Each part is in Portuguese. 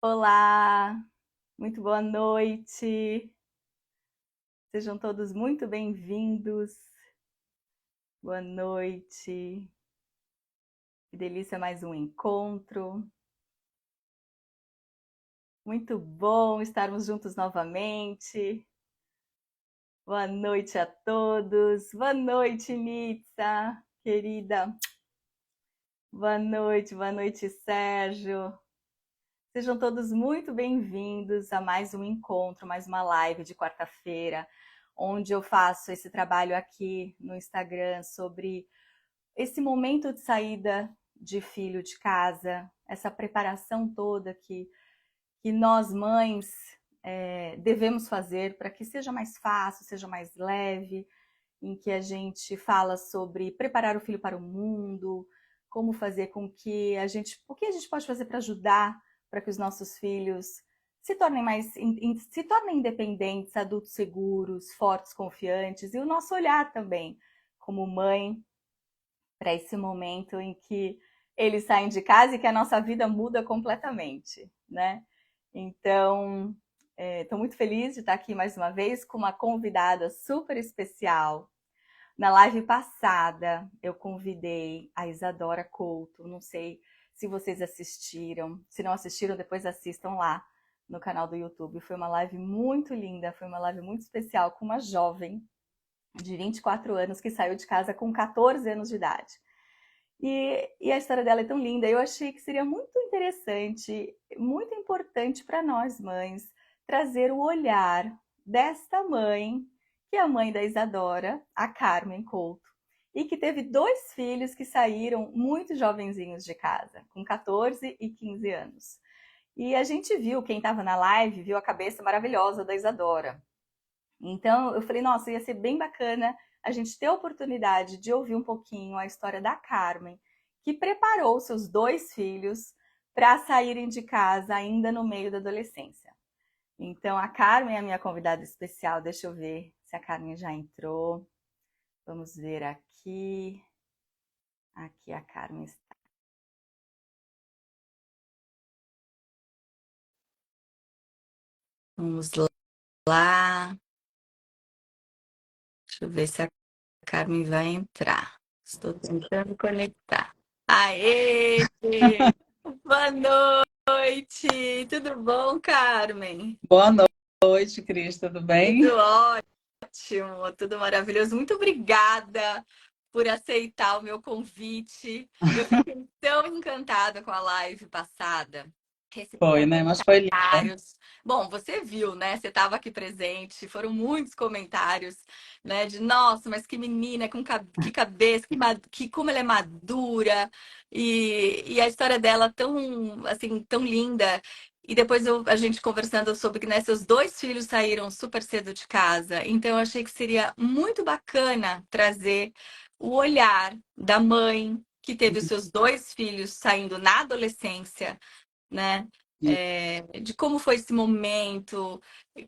Olá, muito boa noite. Sejam todos muito bem-vindos. Boa noite. Que delícia mais um encontro. Muito bom estarmos juntos novamente. Boa noite a todos. Boa noite, Mitsa, querida. Boa noite, Sérgio. Sejam todos muito bem-vindos a mais um encontro, mais uma live de quarta-feira, onde eu faço esse trabalho aqui no Instagram sobre esse momento de saída de filho de casa, essa preparação toda que nós mães devemos fazer para que seja mais fácil, seja mais leve, em que a gente fala sobre preparar o filho para o mundo, como fazer com que o que a gente pode fazer para ajudar para que os nossos filhos se tornem independentes, adultos seguros, fortes, confiantes, e o nosso olhar também como mãe para esse momento em que eles saem de casa e que a nossa vida muda completamente, né? Então, estou muito feliz de estar aqui mais uma vez com uma convidada super especial. Na live passada, eu convidei a Isadora Couto. Não sei se vocês assistiram. Se não assistiram, depois assistam lá no canal do YouTube. Foi uma live muito linda, foi uma live muito especial com uma jovem de 24 anos que saiu de casa com 14 anos de idade. E a história dela é tão linda. Eu achei que seria muito interessante, muito importante para nós mães, trazer o olhar desta mãe, que é a mãe da Isadora, a Carmen Couto, e que teve 2 filhos que saíram muito jovenzinhos de casa, com 14 e 15 anos. E a gente viu, quem estava na live, viu a cabeça maravilhosa da Isadora. Então eu falei, nossa, ia ser bem bacana a gente ter a oportunidade de ouvir um pouquinho a história da Carmen, que preparou seus 2 filhos para saírem de casa ainda no meio da adolescência. Então a Carmen é a minha convidada especial. Deixa eu ver se a Carmen já entrou. Vamos ver aqui. Aqui a Carmen está. Vamos lá. Deixa eu ver se a Carmen vai entrar. Estou tentando conectar. Aê! Boa noite! Tudo bom, Carmen? Boa noite, Cris, tudo Tudo bem? ótimo, tudo maravilhoso. Muito obrigada por aceitar o meu convite. Eu fiquei tão encantada com a live passada. Recebi Foi, né? Mas foi linda. comentários. Bom, você viu, né? Você estava aqui presente. Foram muitos comentários, né? De nossa, mas que menina, que cabeça, que como ela é madura e a história dela tão assim tão linda. E depois a gente conversando sobre que né, seus 2 filhos saíram super cedo de casa. Então eu achei que seria muito bacana trazer o olhar da mãe que teve os seus 2 filhos saindo na adolescência, né? De como foi esse momento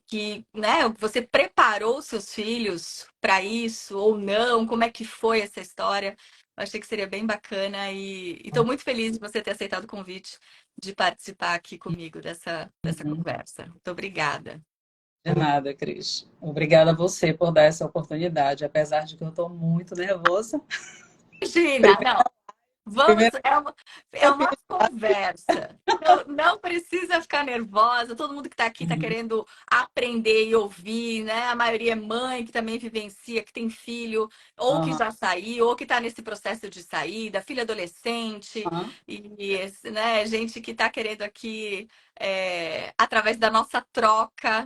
que, né, você preparou seus filhos para isso ou não? Como é que foi essa história? Eu achei que seria bem bacana e estou muito feliz de você ter aceitado o convite de participar aqui comigo dessa conversa. Muito obrigada. De nada, Cris. Obrigada a você por dar essa oportunidade, apesar de que eu estou muito nervosa. Imagina, Primeiro, não. Vamos, primeiro é uma conversa. Não, não precisa ficar nervosa. Todo mundo que está aqui está querendo aprender e ouvir, né? A maioria é mãe que também vivencia, que tem filho, ou que Aham, já saiu, ou que está nesse processo de saída, filho adolescente, aham, né, gente que está querendo aqui, através da nossa troca,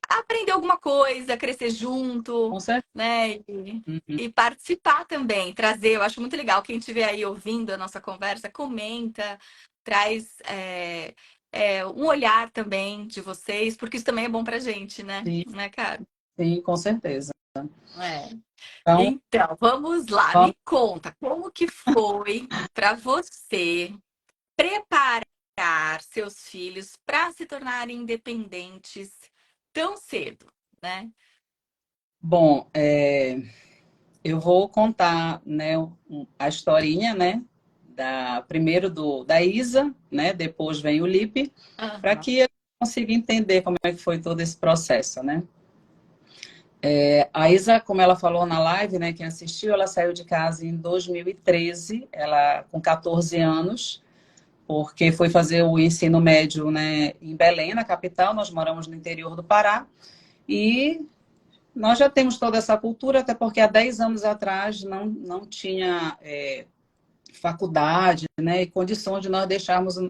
aprender alguma coisa, crescer junto, com certeza. né? Uhum. E participar também, trazer. Eu acho muito legal. Quem estiver aí ouvindo a nossa conversa, comenta, traz um olhar também de vocês, porque isso também é bom pra gente, né? Sim, Né, cara? sim, com certeza. É. Então, Então, vamos lá. vamos, Me conta, como que foi para você preparar seus filhos para se tornarem independentes tão cedo, né? bom, eu vou contar, né, a historinha, né, primeiro da Isa, né? Depois vem o Lipe, para que eu consiga entender como é que foi todo esse processo, né? A Isa, como ela falou na live, né, quem assistiu, ela saiu de casa em 2013, ela com 14 anos, porque foi fazer o ensino médio, né, em Belém, na capital. Nós moramos no interior do Pará, e nós já temos toda essa cultura, até porque há 10 anos atrás não tinha faculdade, né, e condições de nós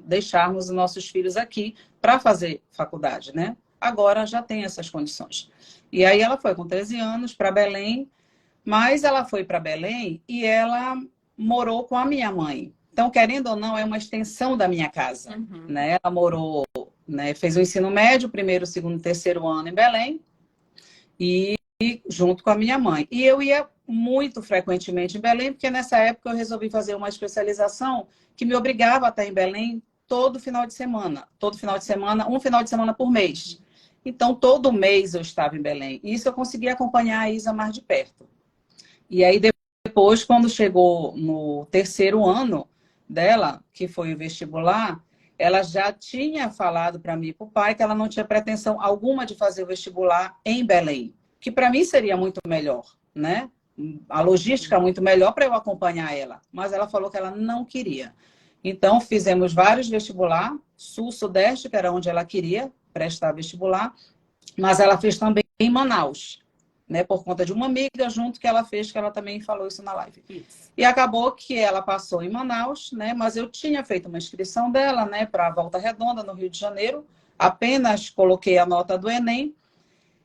deixarmos os nossos filhos aqui para fazer faculdade, né? Agora já tem essas condições. E aí ela foi com 13 anos para Belém, mas ela foi para Belém e ela morou com a minha mãe. Então, querendo ou não, é uma extensão da minha casa, né? Ela morou, né, fez o ensino médio, primeiro, segundo, terceiro ano em Belém, e junto com a minha mãe. E eu ia muito frequentemente em Belém, porque nessa época eu resolvi fazer uma especialização que me obrigava a estar em Belém todo final de semana. Todo final de semana, um final de semana por mês. Então, todo mês eu estava em Belém. E isso eu consegui acompanhar a Isa mais de perto. E aí, depois, quando chegou no terceiro ano dela, que foi o vestibular, ela já tinha falado para mim e para o pai que ela não tinha pretensão alguma de fazer o vestibular em Belém, que para mim seria muito melhor, né? A logística muito melhor para eu acompanhar ela. Mas ela falou que ela não queria. Então, fizemos vários vestibular, Sul, Sudeste, que era onde ela queria prestar vestibular, mas ela fez também em Manaus, né, por conta de uma amiga junto que ela fez, que ela também falou isso na live. Isso. E acabou que ela passou em Manaus, né, mas eu tinha feito uma inscrição dela, né, para Volta Redonda, no Rio de Janeiro, apenas coloquei a nota do Enem,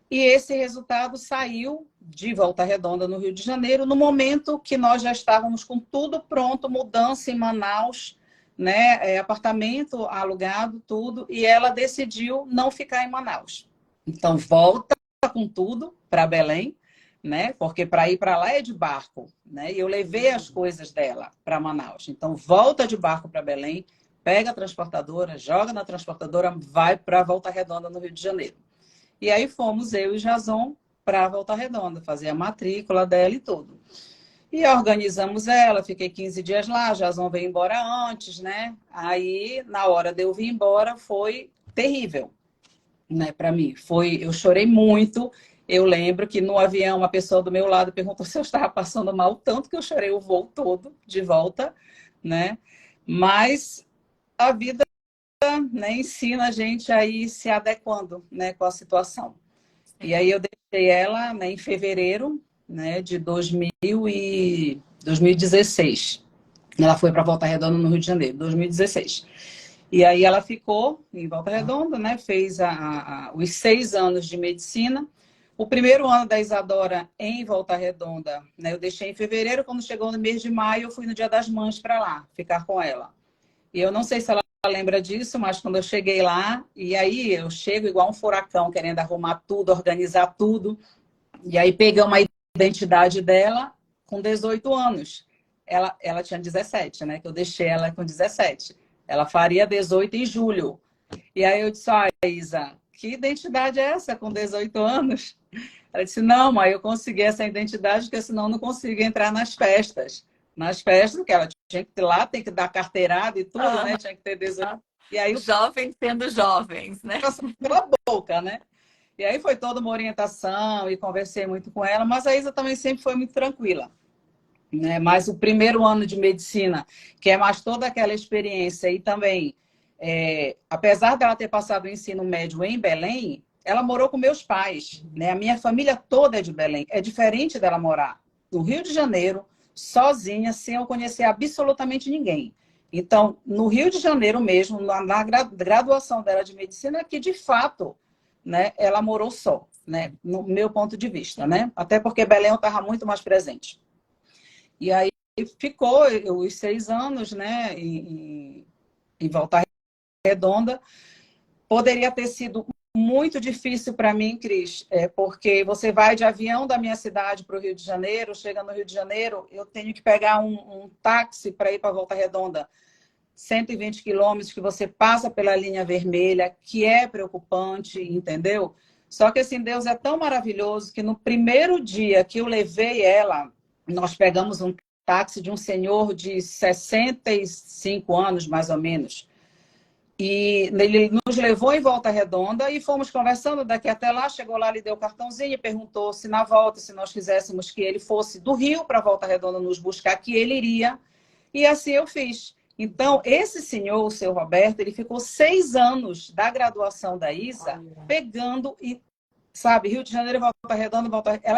e esse resultado saiu de Volta Redonda, no Rio de Janeiro, no momento que nós já estávamos com tudo pronto, mudança em Manaus, né, apartamento alugado, tudo, e ela decidiu não ficar em Manaus. Então, volta com tudo para Belém, né? Porque para ir para lá é de barco, né? E eu levei as coisas dela para Manaus. Então, volta de barco para Belém, pega a transportadora, joga na transportadora, vai para Volta Redonda, no Rio de Janeiro. E aí fomos eu e Jason para Volta Redonda, fazer a matrícula dela e tudo. E organizamos ela, fiquei 15 dias lá, Jason veio embora antes, né? Aí, na hora de eu vir embora, foi terrível, né, para mim. Eu chorei muito. Eu lembro que no avião uma pessoa do meu lado perguntou se eu estava passando mal, tanto que eu chorei o voo todo de volta, né? Mas a vida, né, ensina a gente a ir se adequando, né, com a situação. E aí eu deixei ela, né, em fevereiro, né, de 2016. Ela foi para Volta Redonda, no Rio de Janeiro, 2016. E aí ela ficou em Volta Redonda, né? Fez os 6 anos de medicina. O primeiro ano da Isadora em Volta Redonda, né? Eu deixei em fevereiro, quando chegou no mês de maio, eu fui no Dia das Mães para lá, ficar com ela. E eu não sei se ela lembra disso, mas quando eu cheguei lá, e aí eu chego igual um furacão, querendo arrumar tudo, organizar tudo. E aí peguei uma identidade dela com 18 anos. Ela tinha 17, né? Que eu deixei ela com 17. Ela faria 18 em julho. E aí eu disse, Isa, que identidade é essa com 18 anos? Ela disse, não, mãe, eu consegui essa identidade, porque senão eu não consigo entrar nas festas. Nas festas, porque ela tinha que ir lá, tem que dar carteirada e tudo, né? Tinha que ter 18. E aí, jovens sendo jovens, né? Pela boca, né? E aí foi toda uma orientação e conversei muito com ela, mas a Isa também sempre foi muito tranquila, né? Mas o primeiro ano de medicina, que é mais toda aquela experiência, e também, apesar dela ter passado o ensino médio em Belém, ela morou com meus pais, né? A minha família toda é de Belém. É diferente dela morar no Rio de Janeiro, sozinha, sem eu conhecer absolutamente ninguém. Então, no Rio de Janeiro mesmo, na graduação dela de medicina, que de fato, né, ela morou só, né? No meu ponto de vista, né? Até porque Belém eu estava muito mais presente. E aí ficou os 6 anos, né, em Volta Redonda. Poderia ter sido muito difícil para mim, Cris, porque você vai de avião da minha cidade para o Rio de Janeiro, chega no Rio de Janeiro, eu tenho que pegar um táxi para ir para Volta Redonda, 120 quilômetros, que você passa pela linha vermelha, que é preocupante, entendeu? Só que assim, Deus é tão maravilhoso que no primeiro dia que eu levei ela, nós pegamos um táxi de um senhor de 65 anos, mais ou menos. E ele nos levou em Volta Redonda e fomos conversando daqui até lá. Chegou lá, ele deu o cartãozinho e perguntou se na volta, se nós quiséssemos que ele fosse do Rio para Volta Redonda nos buscar, que ele iria. E assim eu fiz. Então, esse senhor, o seu Roberto, ele ficou 6 anos da graduação da Isa, pegando e, sabe, Rio de Janeiro, Volta Redonda,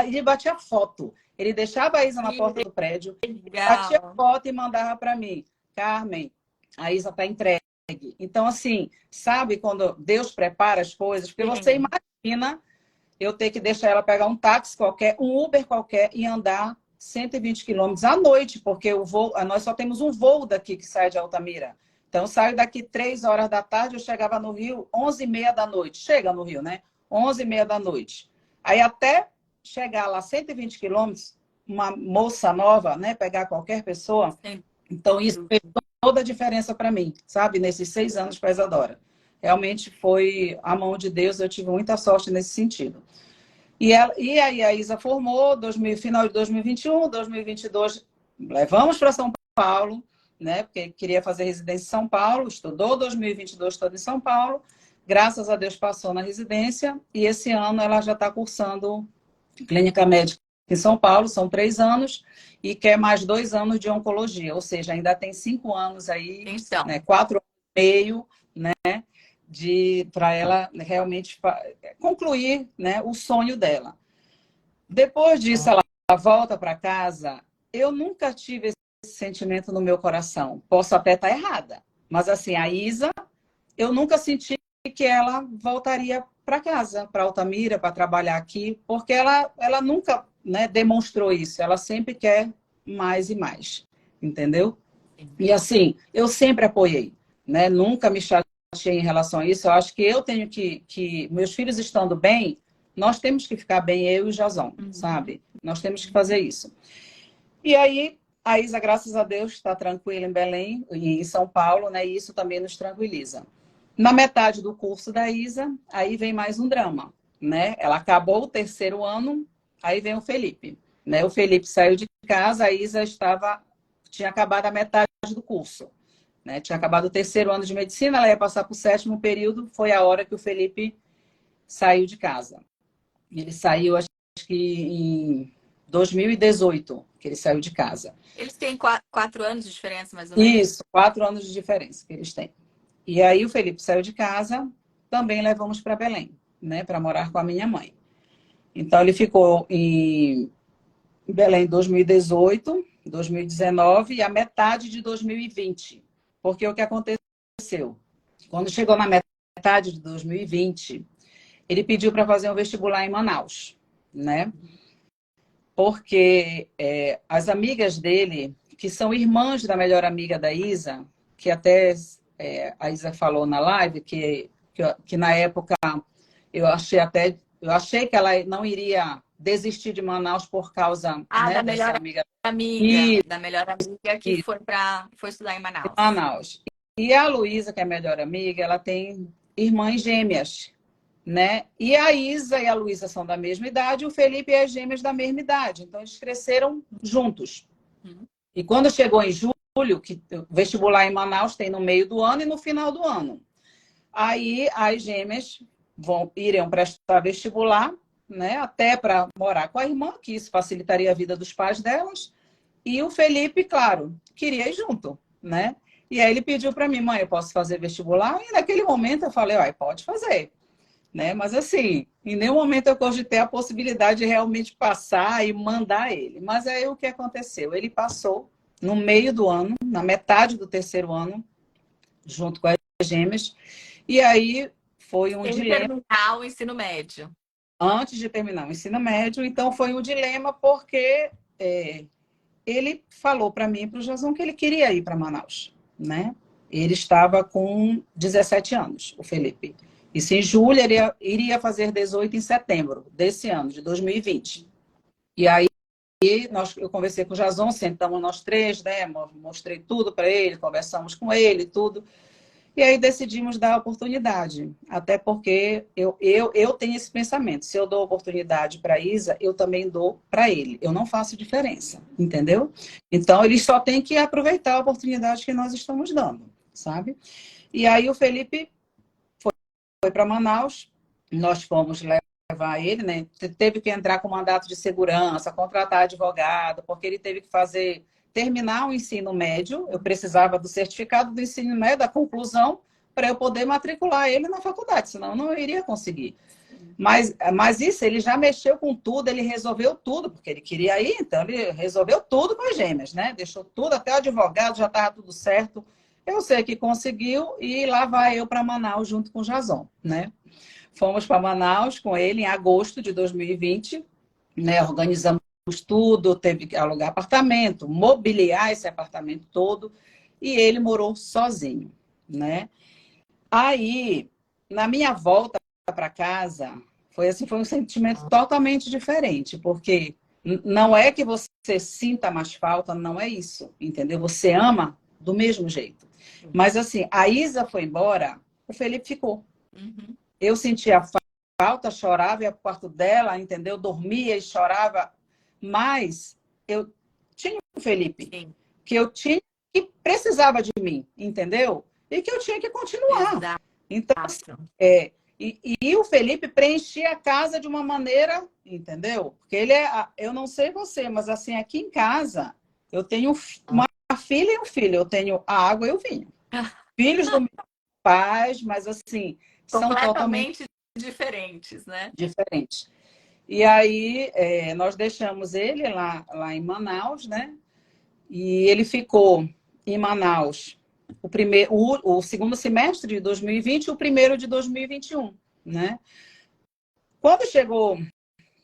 ele batia foto. Ele deixava a Isa na porta do prédio, batia foto e mandava para mim. Carmen, a Isa está entregue. Então, assim, sabe quando Deus prepara as coisas? Porque você imagina eu ter que deixar ela pegar um táxi qualquer, um Uber qualquer e andar 120 quilômetros à noite, porque o voo, nós só temos um voo daqui que sai de Altamira. Então, eu saio daqui 3 horas da tarde, eu chegava no Rio 11h30 da noite. Chega no Rio, né? 11h30 da noite. Aí, até chegar lá 120 quilômetros, uma moça nova, né? Pegar qualquer pessoa. Então, isso fez toda a diferença para mim, sabe? Nesses 6 anos com a Isadora. Realmente foi a mão de Deus, eu tive muita sorte nesse sentido. E aí a Isa formou, final de 2021, 2022, levamos para São Paulo, né? Porque queria fazer residência em São Paulo, estudou 2022 todo em São Paulo, graças a Deus passou na residência, e esse ano ela já está cursando clínica médica em São Paulo, são 3 anos, e quer mais 2 anos de oncologia, ou seja, ainda tem 5 anos aí, então, né, 4 anos e meio, né, para ela realmente concluir, né, o sonho dela. Depois disso, ela volta para casa, eu nunca tive esse sentimento no meu coração. Posso até estar errada, mas assim, a Isa, eu nunca senti que ela voltaria para casa, para Altamira, para trabalhar aqui, porque ela nunca, né, demonstrou isso. Ela sempre quer mais e mais, entendeu? E assim, eu sempre apoiei, né? Nunca me chateei em relação a isso. Eu acho que eu tenho que meus filhos estando bem, nós temos que ficar bem, eu e o Jason, sabe? Nós temos que fazer isso. E aí, a Isa, graças a Deus, está tranquila em Belém, em São Paulo, né? E isso também nos tranquiliza. Na metade do curso da Isa, aí vem mais um drama, né? Ela acabou o 3º ano, aí vem o Felipe, né? O Felipe saiu de casa, a Isa tinha acabado a metade do curso, né? Tinha acabado o 3º ano de medicina, ela ia passar para o 7º período, foi a hora que o Felipe saiu de casa. Ele saiu, acho que em 2018, que ele saiu de casa. Eles têm 4 anos de diferença, mais ou menos? Isso, 4 anos de diferença que eles têm. E aí o Felipe saiu de casa, também levamos para Belém, né, para morar com a minha mãe. Então ele ficou em Belém em 2018, 2019 e a metade de 2020. Porque o que aconteceu? Quando chegou na metade de 2020, ele pediu para fazer um vestibular em Manaus, né? Porque as amigas dele, que são irmãs da melhor amiga da Isa, que até a Isa falou na live, que na época eu achei que ela não iria desistir de Manaus por causa, né, da dessa melhor amiga. da melhor amiga que foi estudar em Manaus. Manaus. E a Luísa, que é a melhor amiga, ela tem irmãs gêmeas, né? E a Isa e a Luísa são da mesma idade, o Felipe e as gêmeas da mesma idade. Então, eles cresceram juntos. E quando chegou em julho, que o vestibular em Manaus tem no meio do ano e no final do ano. Aí, as gêmeas iriam prestar vestibular, né? Até para morar com a irmã, que isso facilitaria a vida dos pais delas. E o Felipe, claro, queria ir junto, né? E aí ele pediu para mim, mãe, eu posso fazer vestibular? E naquele momento eu falei, ó, pode fazer. Né? Mas assim, em nenhum momento eu cogitei a possibilidade de realmente passar e mandar ele. Mas aí o que aconteceu? Ele passou no meio do ano, na metade do 3º ano, junto com as gêmeas, e aí foi um dilema. Terminar o ensino médio. Antes de terminar o ensino médio, então foi um dilema porque ele falou para mim e para o Jason que ele queria ir para Manaus, né? Ele estava com 17 anos, o Felipe. Isso em julho, ele iria fazer 18 em setembro desse ano, de 2020. E aí eu conversei com o Jason, sentamos nós 3, né? Mostrei tudo para ele, conversamos com ele, tudo. E aí decidimos dar a oportunidade, até porque eu tenho esse pensamento. Se eu dou oportunidade para a Isa, eu também dou para ele. Eu não faço diferença, entendeu? Então, eles só têm que aproveitar a oportunidade que nós estamos dando, sabe? E aí o Felipe foi para Manaus, nós fomos levar ele, né? Teve que entrar com mandato de segurança, contratar advogado, porque ele teve que terminar o ensino médio. Eu precisava do certificado do ensino médio, da conclusão, para eu poder matricular ele na faculdade, senão eu não iria conseguir. Mas isso, ele já mexeu com tudo, ele resolveu tudo, porque ele queria ir, então ele resolveu tudo com as gêmeas, né? Deixou tudo, até o advogado, já estava tudo certo. Eu sei que conseguiu e lá vai eu para Manaus junto com o Jason, né? Fomos para Manaus com ele em agosto de 2020, né? Organizamos tudo, teve que alugar apartamento, mobiliar esse apartamento todo, e ele morou sozinho, né? Aí, na minha volta para casa, foi um sentimento totalmente diferente, porque não é que você sinta mais falta, não é isso, entendeu? Você ama do mesmo jeito. Mas assim, a Isa foi embora, o Felipe ficou. Uhum. Eu sentia falta, chorava, ia pro quarto dela, entendeu? Dormia e chorava, mas eu tinha o Felipe, Sim. que eu tinha, que precisava de mim, entendeu? E que eu tinha que continuar. Exato. Então, e o Felipe preenchia a casa de uma maneira, entendeu? Porque ele eu não sei você, mas assim, aqui em casa, eu tenho uma filha e um filho, eu tenho a água e o vinho. Filhos do meu pai, mas assim, são totalmente diferentes, né? diferentes. E aí, nós deixamos ele lá em Manaus, né? E ele ficou em Manaus o segundo semestre de 2020 e o primeiro de 2021, né? Quando chegou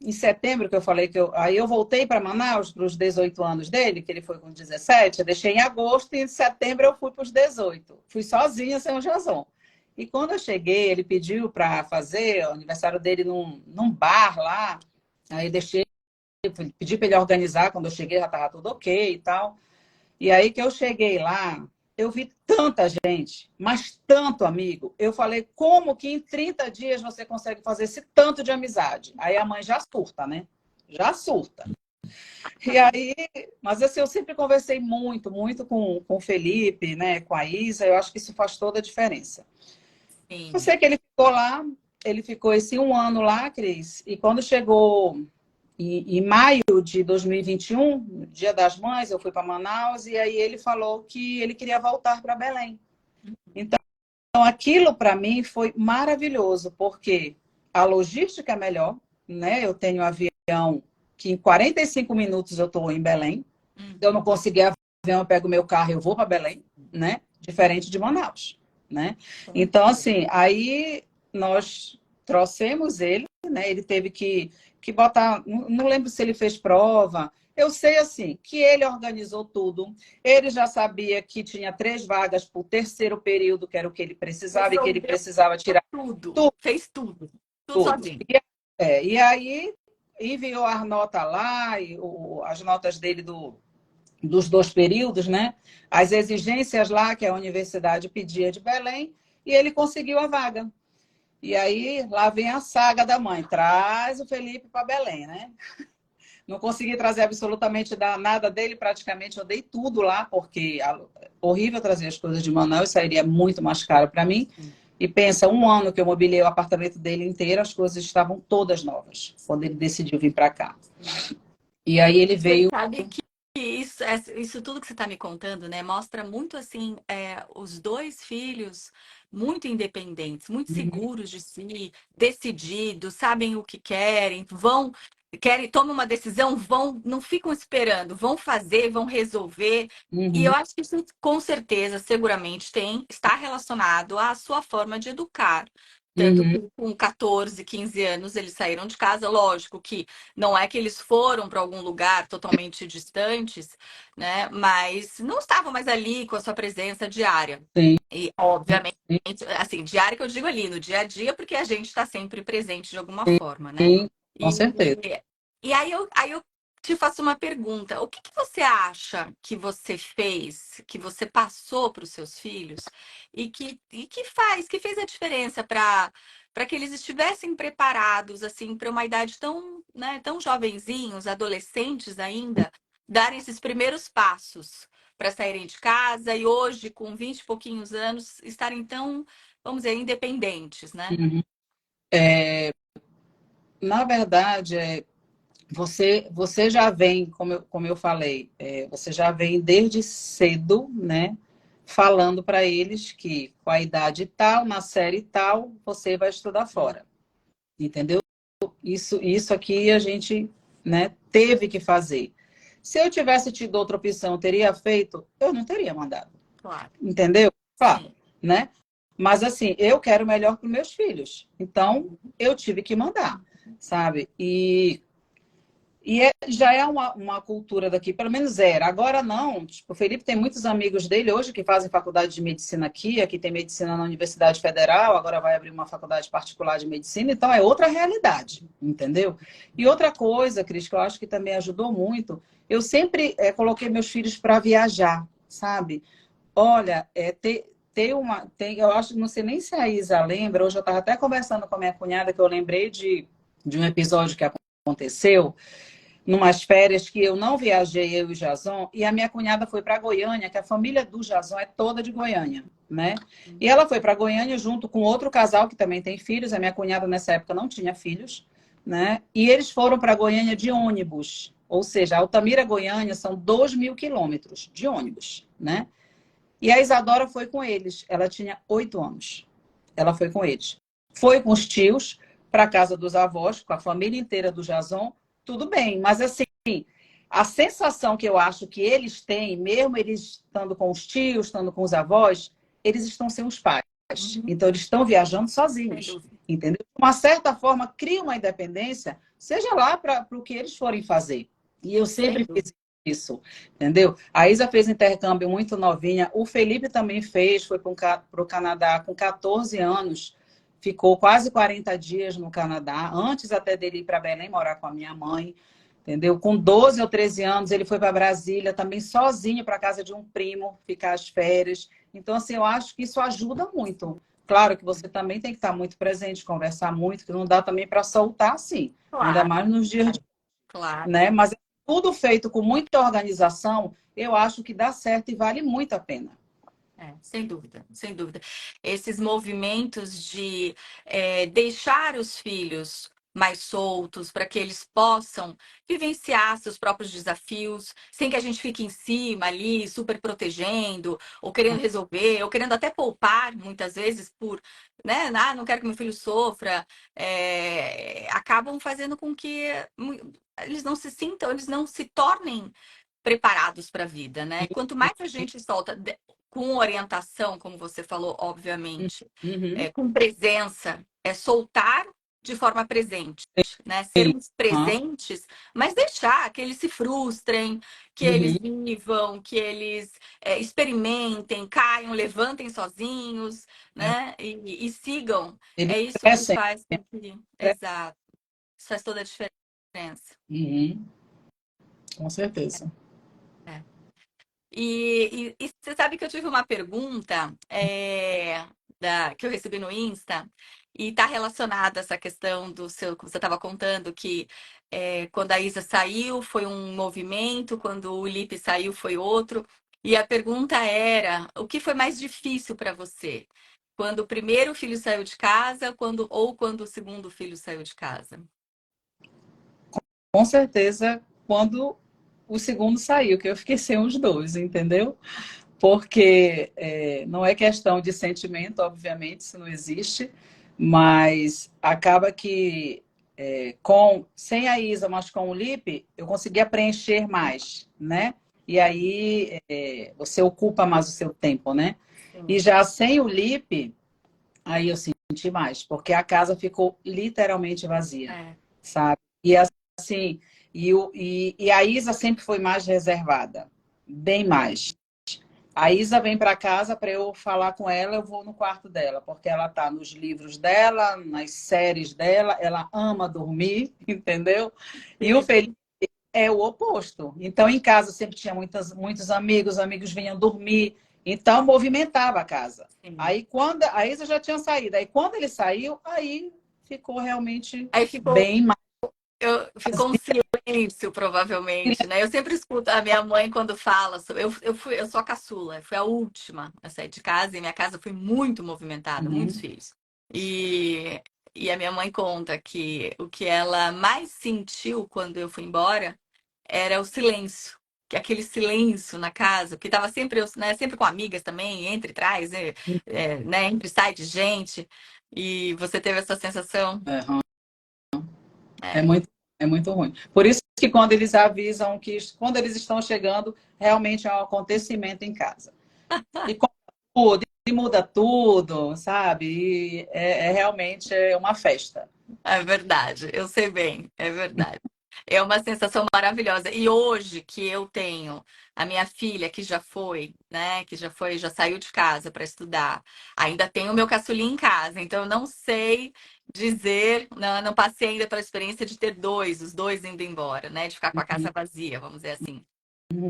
em setembro, que eu falei aí eu voltei para Manaus para os 18 anos dele, que ele foi com 17, eu deixei em agosto e em setembro eu fui para os 18. Fui sozinha, sem o Jason. E quando eu cheguei, ele pediu para fazer o aniversário dele num bar lá, aí deixei, pedi para ele organizar, quando eu cheguei já estava tudo ok e tal. E aí que eu cheguei lá, eu vi tanta gente, mas tanto amigo. Eu falei, como que em 30 dias você consegue fazer esse tanto de amizade? Aí a mãe já surta, né? Já surta. E aí, mas assim, eu sempre conversei muito, muito com o Felipe, né? Com a Isa, eu acho que isso faz toda a diferença. Sim. Eu sei que ele ficou lá, ele ficou esse 1 ano lá, Cris, e quando chegou em maio de 2021, no Dia das Mães, eu fui para Manaus e aí ele falou que ele queria voltar para Belém. Então, aquilo para mim foi maravilhoso, porque a logística é melhor, né? Eu tenho um avião que em 45 minutos eu estou em Belém. Se eu não conseguir avião, eu pego meu carro e eu vou para Belém, né? Diferente de Manaus, né? Então, assim, aí nós trouxemos ele, né? Ele teve que botar, não lembro se ele fez prova. Eu sei, assim, que ele organizou tudo. Ele já sabia que tinha 3 vagas para o terceiro período, que era o que ele precisava, e que ele precisava tirar tudo. Fez tudo sozinho. E aí enviou as notas lá, as notas dele dos 2 períodos, né? As exigências lá que a universidade pedia de Belém, e ele conseguiu a vaga. E aí, lá vem a saga da mãe. Traz o Felipe para Belém, né? Não consegui trazer absolutamente nada dele, praticamente eu dei tudo lá, porque é horrível trazer as coisas de Manaus, sairia muito mais caro para mim. E pensa, 1 ano que eu mobilei o apartamento dele inteiro, as coisas estavam todas novas, quando ele decidiu vir para cá. E aí ele veio... Você sabe que isso tudo que você está me contando, né, mostra muito assim, os 2 filhos muito independentes, muito seguros de si, decididos, sabem o que querem, tomam uma decisão, não ficam esperando, vão fazer, vão resolver. E eu acho que isso com certeza, seguramente está relacionado à sua forma de educar. Tanto que com 14, 15 anos eles saíram de casa, lógico que não é que eles foram para algum lugar totalmente distantes, né? Mas não estavam mais ali com a sua presença diária. Sim. E, obviamente, assim, diária que eu digo ali, no dia a dia, porque a gente está sempre presente de alguma forma, né? Sim, com certeza. E aí eu te faço uma pergunta. O que que você acha que você fez, que você passou para os seus filhos que fez a diferença para que eles estivessem preparados assim para uma idade tão, né, tão jovenzinhos, adolescentes ainda, darem esses primeiros passos para saírem de casa e hoje, com 20 e pouquinhos anos, estarem tão, vamos dizer, independentes, né? Uhum. Na verdade, você já vem, como eu falei, você já vem desde cedo, né? Falando para eles que com a idade tal, na série tal, você vai estudar fora. Entendeu? Isso aqui a gente, né, teve que fazer. Se eu tivesse tido outra opção, eu teria feito, eu não teria mandado. Claro. Entendeu? Claro, Sim. né? Mas assim, eu quero o melhor para os meus filhos. Então, eu tive que mandar, sabe? Já é uma cultura daqui, pelo menos era. Agora não. Tipo, o Felipe tem muitos amigos dele hoje que fazem faculdade de medicina aqui. Aqui tem medicina na Universidade Federal, agora vai abrir uma faculdade particular de medicina. Então é outra realidade, entendeu? E outra coisa, Cris, que eu acho que também ajudou muito, eu sempre coloquei meus filhos para viajar, sabe? Olha, eu acho, não sei nem se a Isa lembra, hoje eu estava até conversando com a minha cunhada que eu lembrei de um episódio que aconteceu numas férias que eu não viajei, eu e o Jason, e a minha cunhada foi para Goiânia, que a família do Jason é toda de Goiânia, né? E ela foi para Goiânia junto com outro casal que também tem filhos, a minha cunhada nessa época não tinha filhos, né? E eles foram para Goiânia de ônibus, ou seja, Altamira, Goiânia são 2.000 quilômetros de ônibus, né? E a Isadora foi com eles, ela tinha 8 anos, ela foi com eles. Foi com os tios para casa dos avós, com a família inteira do Jason, tudo bem, mas assim, a sensação que eu acho que eles têm, mesmo eles estando com os tios, estando com os avós, eles estão sem os pais. Então, eles estão viajando sozinhos, entendeu? De uma certa forma, cria uma independência, seja lá para o que eles forem fazer. E eu sempre fiz isso, entendeu? A Isa fez intercâmbio muito novinha, o Felipe também fez, foi para o Canadá com 14 anos, ficou quase 40 dias no Canadá, antes até dele ir para Belém morar com a minha mãe, entendeu? Com 12 ou 13 anos, ele foi para Brasília, também sozinho para casa de um primo, ficar as férias. Então, assim, eu acho que isso ajuda muito. Claro que você também tem que estar muito presente, conversar muito, que não dá também para soltar assim, ainda Claro, mais nos dias de, claro. né? Mas tudo feito com muita organização, eu acho que dá certo e vale muito a pena. Sem dúvida, sem dúvida. Esses movimentos de deixar os filhos mais soltos para que eles possam vivenciar seus próprios desafios, sem que a gente fique em cima ali, super protegendo, ou querendo resolver, ou querendo até poupar, muitas vezes, por, né, não quero que meu filho sofra, acabam fazendo com que eles não se sintam, eles não se tornem preparados para a vida, né? Quanto mais a gente solta com orientação, como você falou, obviamente, Uhum. com presença, soltar de forma presente, né? Sermos presentes, mas deixar que eles se frustrem, que eles vivam, que eles experimentem, caiam, levantem sozinhos, né? E sigam. Eles É isso que crescem. faz com que... Exato. Isso faz toda a diferença. Uhum. Com certeza. E você sabe que eu tive uma pergunta que eu recebi no Insta e está relacionada a essa questão do seu que você estava contando que quando a Isa saiu foi um movimento, quando o Lipe saiu foi outro. E a pergunta era: o que foi mais difícil para você? Quando o primeiro filho saiu de casa, ou quando o segundo filho saiu de casa? Com certeza, quando o segundo saiu, que eu fiquei sem os dois, entendeu? Porque não é questão de sentimento, obviamente, isso não existe, mas acaba que sem a Isa, mas com o Lipe, eu conseguia preencher mais, né? E aí você ocupa mais o seu tempo, né? E já sem o Lipe, aí eu senti mais, porque a casa ficou literalmente vazia, sabe? E assim, e a Isa sempre foi mais reservada, bem mais. A Isa vem para casa para eu falar com ela, eu vou no quarto dela, porque ela está nos livros dela, nas séries dela, ela ama dormir, entendeu? E o Felipe, é o oposto. Então, em casa sempre tinha muitos amigos, os amigos vinham dormir, então movimentava a casa. Sim. Aí, quando a Isa já tinha saído, aí quando ele saiu, aí ficou realmente Aí ficou, bem mais. ficou um silêncio, provavelmente, né? Eu sempre escuto a minha mãe quando fala. Eu sou a caçula, eu fui a última a sair de casa e minha casa foi muito movimentada, muitos Uhum, filhos. E, e a minha mãe conta que o que ela mais sentiu quando eu fui embora era o silêncio. Que aquele silêncio na casa, porque tava sempre, né, sempre com amigas também, entre e traz, né, entre e sai de gente. E você teve essa sensação? uhum. É É. muito, é muito ruim. Por isso que quando eles avisam que quando eles estão chegando, realmente é um acontecimento em casa. E como tudo, e muda tudo, sabe? E é realmente uma festa. É verdade, eu sei bem, é verdade. É uma sensação maravilhosa. E hoje que eu tenho a minha filha que já foi, né, que já foi, já saiu de casa para estudar, ainda tenho o meu caçulinha em casa, então eu não sei dizer, não passei ainda pela experiência de ter dois, os dois indo embora, né, de ficar com a casa vazia, vamos dizer assim. Uhum.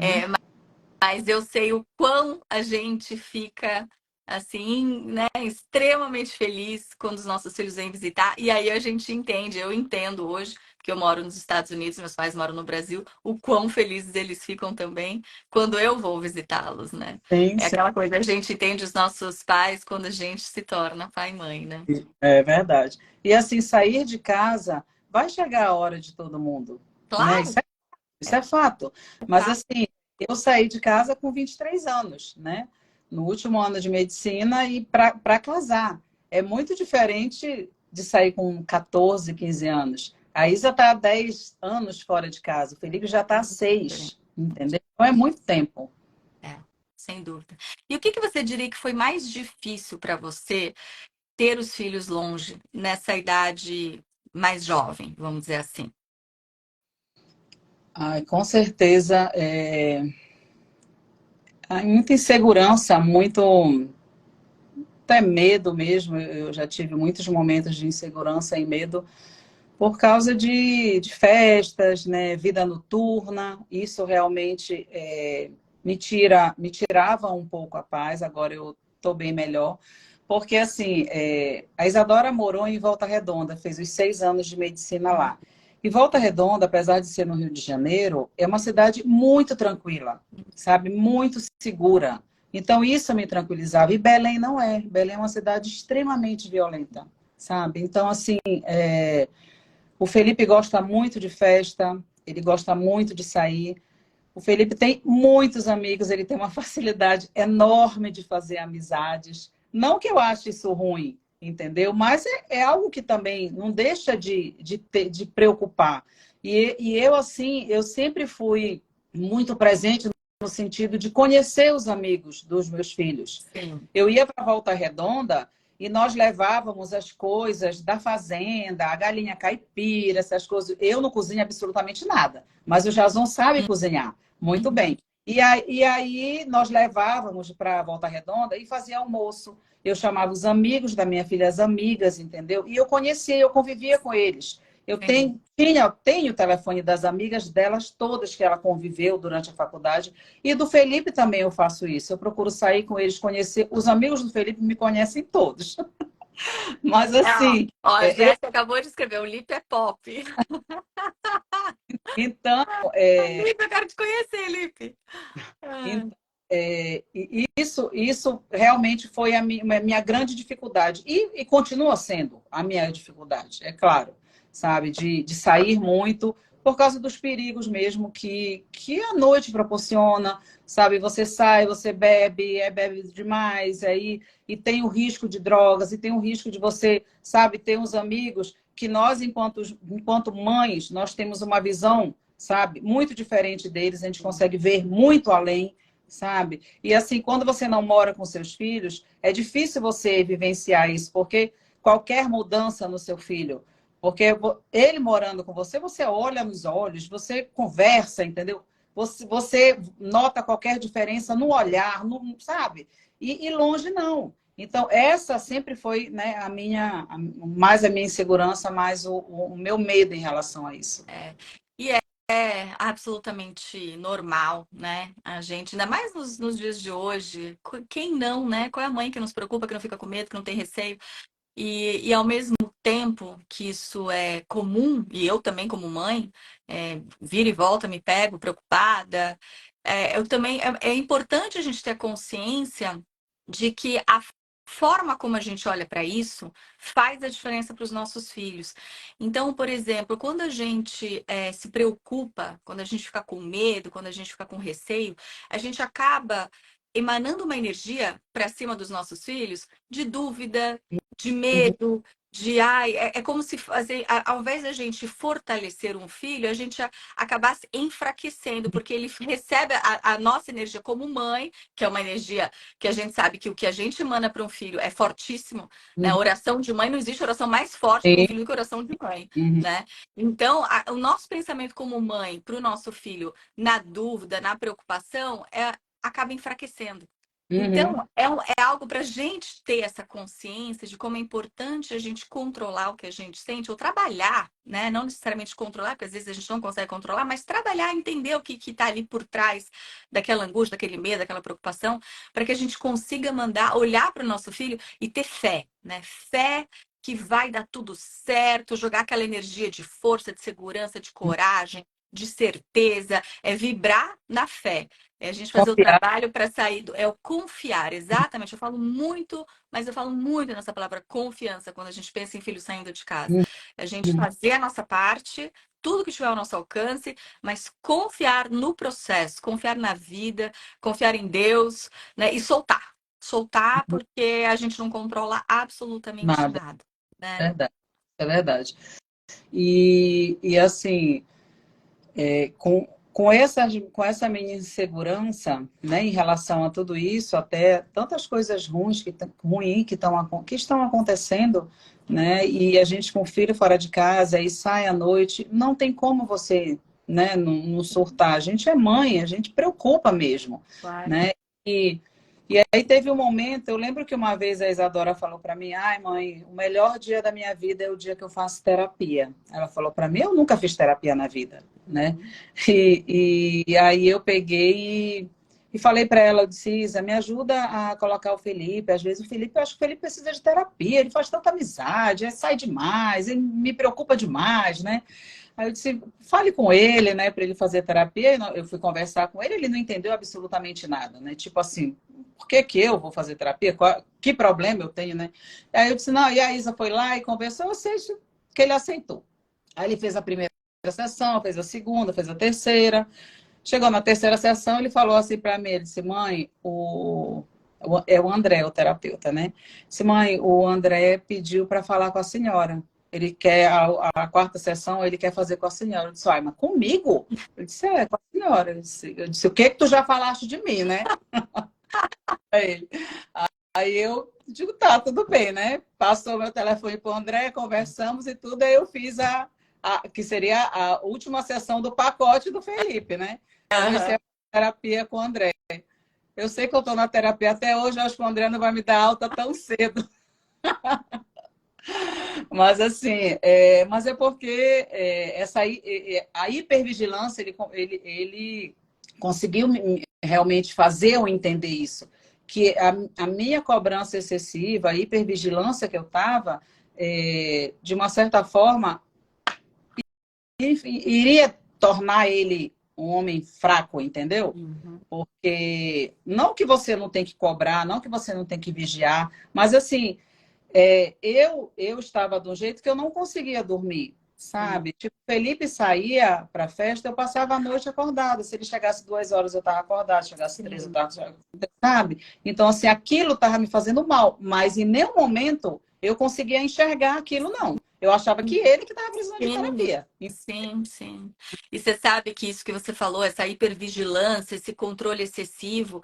Mas eu sei o quão a gente fica assim, né, extremamente feliz quando os nossos filhos vêm visitar. E aí a gente entende, eu entendo hoje, porque eu moro nos Estados Unidos, meus pais moram no Brasil, o quão felizes eles ficam também quando eu vou visitá-los, né? Sim, É sim, aquela coisa, a gente entende os nossos pais quando a gente se torna pai e mãe, né? é verdade. E assim, sair de casa, vai chegar a hora de todo mundo, né? Claro, Isso é fato. Mas assim, eu saí de casa com 23 anos, né? No último ano de medicina e para casar. É muito diferente de sair com 14, 15 anos. A Isa está há 10 anos fora de casa, o Felipe já está há 6, entendeu? Então é muito tempo. é, sem dúvida. E o que que você diria que foi mais difícil para você ter os filhos longe nessa idade mais jovem, vamos dizer assim? Ai, com certeza, há muita insegurança, muito até medo mesmo. Eu já tive muitos momentos de insegurança e medo por causa de festas, né, vida noturna. Isso realmente me tirava um pouco a paz. Agora eu estou bem melhor. Porque, assim, a Isadora morou em Volta Redonda, fez os 6 anos de medicina lá. E Volta Redonda, apesar de ser no Rio de Janeiro, é uma cidade muito tranquila, sabe? Muito segura. Então, isso me tranquilizava. E Belém não é. Belém é uma cidade extremamente violenta, sabe? Então, assim, o Felipe gosta muito de festa, ele gosta muito de sair. O Felipe tem muitos amigos, ele tem uma facilidade enorme de fazer amizades. Não que eu ache isso ruim, entendeu? Mas é algo que também não deixa de preocupar. E eu, assim, eu sempre fui muito presente no sentido de conhecer os amigos dos meus filhos. Sim. Eu ia para Volta Redonda e nós levávamos as coisas da fazenda, a galinha caipira, essas coisas. Eu não cozinho absolutamente nada, mas o Jason sabe cozinhar muito Uhum. bem. E aí nós levávamos para Volta Redonda e fazia almoço. Eu chamava os amigos da minha filha, as amigas, entendeu? E eu conhecia, eu convivia com eles. Eu Sim. tenho o telefone das amigas delas todas que ela conviveu durante a faculdade. E do Felipe também eu faço isso. Eu procuro sair com eles, conhecer. Os amigos do Felipe me conhecem todos. Mas Ó, assim, ó, a Jéssica acabou de escrever, o Lipe é pop. então, Lipe, eu quero te conhecer, Lipe. então, e isso realmente foi a minha grande dificuldade. E continua sendo a minha dificuldade, é claro, sabe? De sair muito por causa dos perigos mesmo que a noite proporciona, sabe? Você sai, você bebe demais, aí, e tem o risco de drogas, e tem o risco de você, sabe, ter uns amigos que nós, enquanto mães, nós temos uma visão, sabe, muito diferente deles, a gente consegue ver muito além, sabe? E assim, quando você não mora com seus filhos, é difícil você vivenciar isso, porque qualquer mudança no seu filho, porque ele morando com você, você olha nos olhos, você conversa, entendeu? Você nota qualquer diferença no olhar, no, sabe? E longe não. Então, essa sempre foi, né, mais a minha insegurança, mais o meu medo em relação a isso. É. é absolutamente normal, né? A gente, ainda mais nos dias de hoje, quem não, né? Qual é a mãe que não se preocupa, que não fica com medo, que não tem receio? E ao mesmo tempo que isso é comum, e eu também como mãe, vira e volta, me pego preocupada, eu também, é importante a gente ter consciência de que a forma como a gente olha para isso faz a diferença para os nossos filhos. Então, por exemplo, quando a gente se preocupa, quando a gente fica com medo, quando a gente fica com receio, a gente acaba emanando uma energia para cima dos nossos filhos de dúvida, de Uhum, medo, de ai, é como se fazer, ao invés da gente fortalecer um filho, a gente acabasse enfraquecendo, porque ele recebe a nossa energia como mãe, que é uma energia que a gente sabe que o que a gente emana para um filho é fortíssimo, né? A uhum, oração de mãe, não existe oração mais forte para um sim, filho do que a oração de mãe, uhum, né? Então, o nosso pensamento como mãe para o nosso filho, na dúvida, na preocupação, acaba enfraquecendo. uhum, Então, é algo para a gente ter essa consciência de como é importante a gente controlar o que a gente sente, ou trabalhar, né? Não necessariamente controlar, porque às vezes a gente não consegue controlar, mas trabalhar, entender o que está ali por trás daquela angústia, daquele medo, daquela preocupação, para que a gente consiga mandar, olhar para o nosso filho e ter fé, né? Fé que vai dar tudo certo, jogar aquela energia de força, de segurança, de coragem, de certeza, é vibrar na fé. É a gente fazer o confiar. trabalho para sair do. É o confiar, exatamente. Eu falo muito, mas eu falo muito nessa palavra confiança quando a gente pensa em filho saindo de casa. É a gente Uhum, fazer a nossa parte, tudo que tiver ao nosso alcance, mas confiar no processo, confiar na vida, confiar em Deus, né? E soltar. Soltar porque a gente não controla absolutamente nada, nada, né? verdade, é verdade. E assim, com essa minha insegurança, né, em relação a tudo isso, até tantas coisas ruins que estão acontecendo, né, e a gente com o filho fora de casa e sai à noite, não tem como você, né, não surtar. A gente é mãe, a gente preocupa mesmo, Claro. né? E, e aí teve um momento, eu lembro que uma vez a Isadora falou para mim, ai mãe, o melhor dia da minha vida é o dia que eu faço terapia. Ela falou para mim, eu nunca fiz terapia na vida, né? Uhum. E aí eu peguei e falei para ela, eu disse, Isa, me ajuda a colocar o Felipe. Às vezes o Felipe, eu acho que o Felipe precisa de terapia, ele faz tanta amizade, sai demais, ele me preocupa demais, né? Aí eu disse, fale com ele, né, para ele fazer terapia. Eu fui conversar com ele, ele não entendeu absolutamente nada, né? Tipo assim, por que que eu vou fazer terapia? Que problema eu tenho, né? Aí eu disse, não, e a Isa foi lá e conversou, ou seja, que ele aceitou. Aí ele fez a primeira sessão, fez a segunda, fez a terceira. Chegou na terceira sessão, ele falou assim para mim, ele disse, mãe, é o André, o terapeuta, né? Disse, mãe, o André pediu para falar com a senhora. Ele quer a quarta sessão, ele quer fazer com a senhora. Eu disse, ai, mas comigo? Eu disse, com a senhora. Eu disse, o que que tu já falaste de mim, né? Aí, aí eu digo, tá, tudo bem, né? Passou meu telefone para o André, conversamos e tudo, aí eu fiz que seria a última sessão do pacote do Felipe, né? Comecei a terapia com o André. Eu sei que eu estou na terapia até hoje, acho que o André não vai me dar alta tão cedo. Mas assim, mas é porque a hipervigilância, ele conseguiu realmente fazer eu entender isso. Que a minha cobrança excessiva, a hipervigilância que eu estava, de uma certa forma, iria tornar ele um homem fraco, entendeu? Uhum. Porque não que você não tem que cobrar, não que você não tem que vigiar, mas assim, eu estava de um jeito que eu não conseguia dormir, Sim. sabe? Tipo, Felipe saía para a festa, eu passava a noite acordada. Se ele chegasse 2 horas, eu estava acordada. Se chegasse 3, eu Sim. estava, sabe? Então, assim, aquilo estava me fazendo mal, mas em nenhum momento eu conseguia enxergar aquilo, não. Eu achava que ele que estava precisando de Sim, terapia. sim, sim. E você sabe que isso que você falou, essa hipervigilância, esse controle excessivo,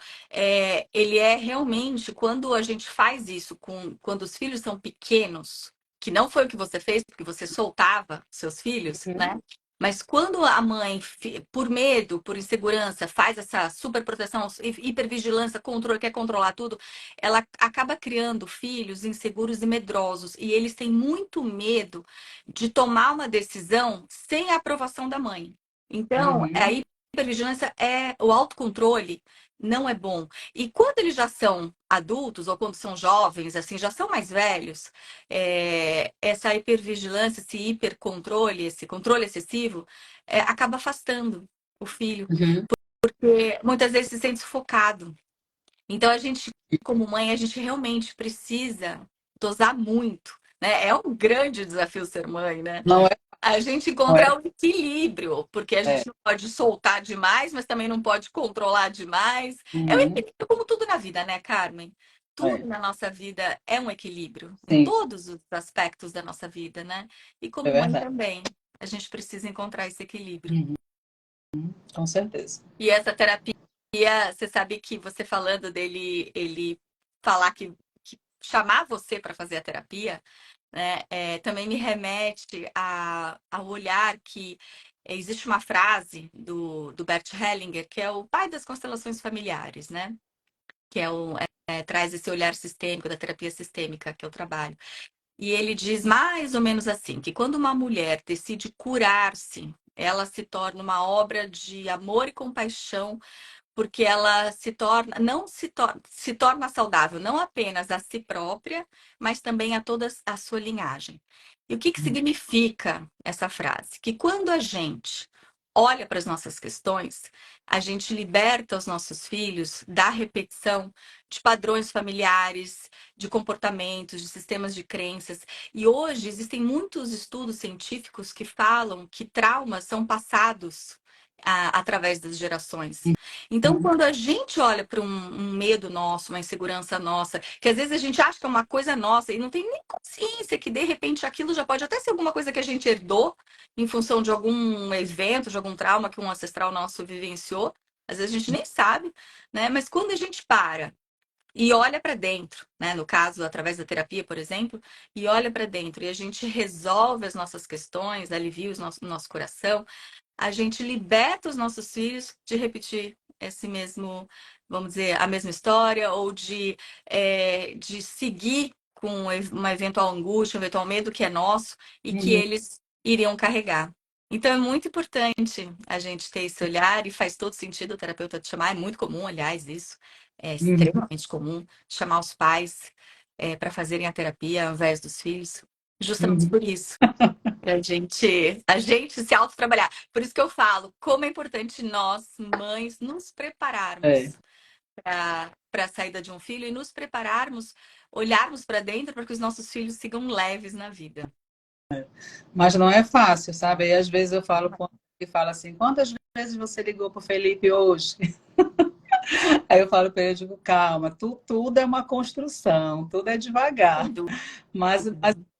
ele é realmente quando a gente faz isso quando os filhos são pequenos, que não foi o que você fez, porque você soltava seus filhos, né? Uhum. Mas quando a mãe, por medo, por insegurança, faz essa superproteção, hipervigilância, controle, quer controlar tudo, ela acaba criando filhos inseguros e medrosos. E eles têm muito medo de tomar uma decisão sem a aprovação da mãe. Então, a Uhum. hipervigilância o autocontrole não é bom. E quando eles já são adultos, ou quando são jovens, assim, já são mais velhos, essa hipervigilância, esse hipercontrole, esse controle excessivo, acaba afastando o filho, Uhum. porque muitas vezes se sente sufocado. Então, a gente, como mãe, a gente realmente precisa dosar muito, né? É um grande desafio ser mãe, né? Não é, A gente não é, encontrar o equilíbrio, porque a é. gente não pode soltar demais, mas também não pode controlar demais. É um Uhum. equilíbrio como tudo na vida, né, Carmen? Tudo É, na nossa vida é um equilíbrio, em sim, todos os aspectos da nossa vida, né? E é como mãe verdade. também, a gente precisa encontrar esse equilíbrio. Uhum. Com certeza. E essa terapia, você sabe que você falando dele, ele falar que chamar você para fazer a terapia, né, também me remete ao olhar que existe uma frase do Bert Hellinger, que é o pai das constelações familiares, né? Que traz esse olhar sistêmico da terapia sistêmica que eu trabalho. E ele diz mais ou menos assim, que quando uma mulher decide curar-se, ela se torna uma obra de amor e compaixão porque ela se torna, não se, tor se torna saudável não apenas a si própria, mas também a toda a sua linhagem. E o que significa essa frase? Que quando a gente olha para as nossas questões, a gente liberta os nossos filhos da repetição de padrões familiares, de comportamentos, de sistemas de crenças. E hoje existem muitos estudos científicos que falam que traumas são passados através das gerações. Então, Uhum. quando a gente olha para um medo nosso, uma insegurança nossa, que às vezes a gente acha que é uma coisa nossa e não tem nem consciência que de repente aquilo já pode até ser alguma coisa que a gente herdou em função de algum evento, de algum trauma que um ancestral nosso vivenciou. Às vezes a gente nem sabe, né? Mas quando a gente para e olha para dentro, né? No caso, através da terapia, por exemplo, e olha para dentro e a gente resolve as nossas questões, alivia o nosso coração, a gente liberta os nossos filhos de repetir esse mesmo, vamos dizer, a mesma história ou de seguir com uma eventual angústia, um eventual medo que é nosso e que Uhum. eles iriam carregar. Então é muito importante a gente ter esse olhar e faz todo sentido o terapeuta te chamar, é muito comum, aliás, isso é Uhum. extremamente comum, chamar os pais para fazerem a terapia ao invés dos filhos, justamente Uhum. por isso. A gente se autotrabalhar. Por isso que eu falo, como é importante nós, mães, nos É. prepararmos para a saída de um filho e nos prepararmos, olharmos para dentro para que os nossos filhos sigam leves na vida. Mas não é fácil, sabe? Aí às vezes eu falo com ele e falo assim, quantas vezes você ligou pro Felipe hoje? Aí eu falo para ele, eu digo, calma, tudo é uma construção, tudo é devagar, Sem dúvida. mas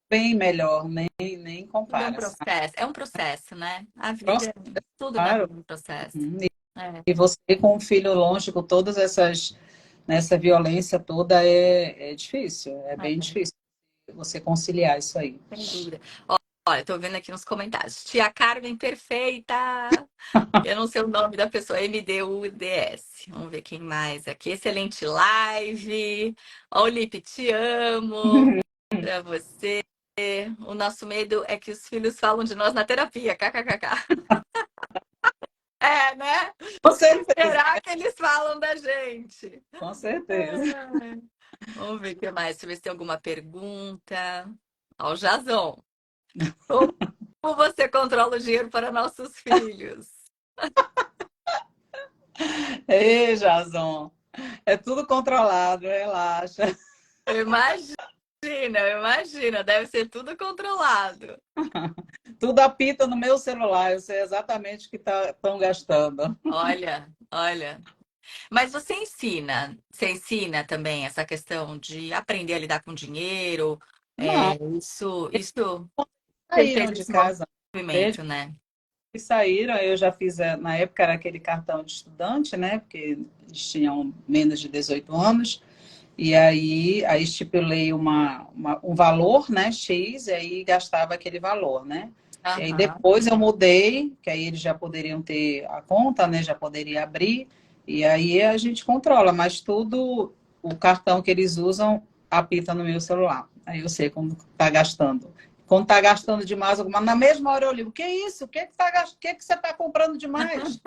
bem melhor, nem Tudo é um compara, sabe? processo. É um processo, né? A vida, Próximo, tudo na claro. vida é um processo. Uhum. É, E você com um filho longe, com todas essas, nessa violência toda, é difícil, é bem é, difícil você conciliar isso aí. sem dúvida. Olha, tô vendo aqui nos comentários. Tia Carmen, perfeita! Eu não sei o nome da pessoa, MDUDS. Vamos ver quem mais aqui. Excelente live. Ó, Lipe, te amo. Pra você. O nosso medo é que os filhos falam de nós na terapia. KKKK. É, né? Com O que certeza, será que eles falam da gente? com certeza. É. Vamos ver o que mais. Deixa eu ver se tem alguma pergunta. Ó, o Jason. Como você controla o dinheiro para nossos filhos? Ei, Jason, é tudo controlado, relaxa. Eu imagino, deve ser tudo controlado. Tudo apita no meu celular, eu sei exatamente o que estão gastando. Olha. Mas você ensina também essa questão de aprender a lidar com dinheiro. Não, Isso você saíram fez de esse casa. Desde movimento, né? que saíram, eu já fiz, na época era aquele cartão de estudante, né? Porque eles tinham menos de 18 anos. E aí estipulei um valor, né, X, e aí gastava aquele valor, né? E aí Aham. depois eu mudei, que aí eles já poderiam ter a conta, né? Já poderia abrir, e aí a gente controla, mas tudo, o cartão que eles usam apita no meu celular. Aí eu sei como está gastando. Quando tá gastando demais alguma, na mesma hora eu ligo, que isso? O que que você tá comprando demais?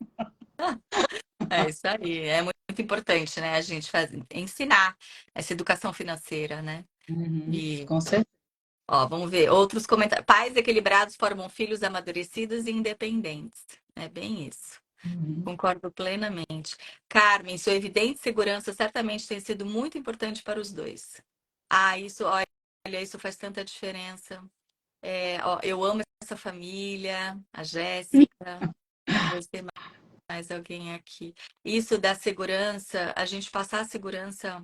É isso aí. É muito importante, né? A gente ensinar essa educação financeira, né? E, Com certeza. ó, vamos ver. Outros comentários. Pais equilibrados formam filhos amadurecidos e independentes. É bem isso. Uhum. Concordo plenamente. Carmen, sua evidente segurança certamente tem sido muito importante para os dois. Ah, isso, olha, isso faz tanta diferença. Ó, eu amo essa família, a Jéssica. Vamos ver se tem mais alguém aqui. Isso da segurança, a gente passar a segurança